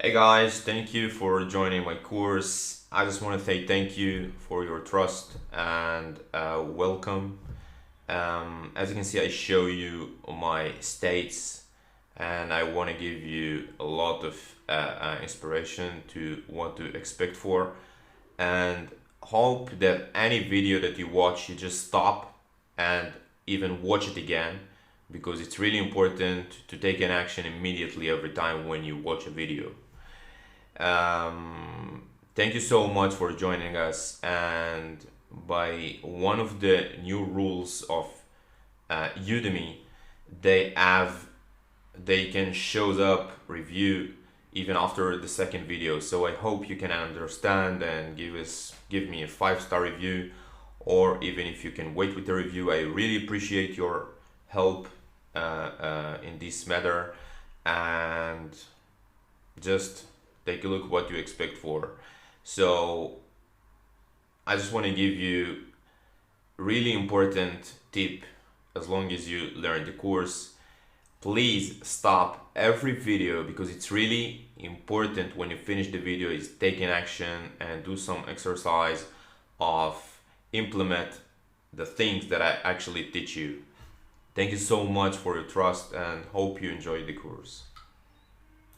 Hey guys, thank you for joining my course. I just want to say thank you for your trust and welcome. As you can see, I show you my states and I want to give you a lot of inspiration to what to expect for, and hope that any video that you watch, you just stop and even watch it again, because it's really important to take an action immediately every time when you watch a video. Thank you so much for joining us. And by one of the new rules of Udemy, they have they can shows up review even after the second video. So I hope you can understand and give me a 5-star review, or even if you can wait with the review. I really appreciate your help in this matter, and just take a look what you expect for. So I just want to give you really important tip. As long as you learn the course, please stop every video, because it's really important when you finish the video is take an action and do some exercise of implement the things that I actually teach you. Thank you so much for your trust and hope you enjoyed the course.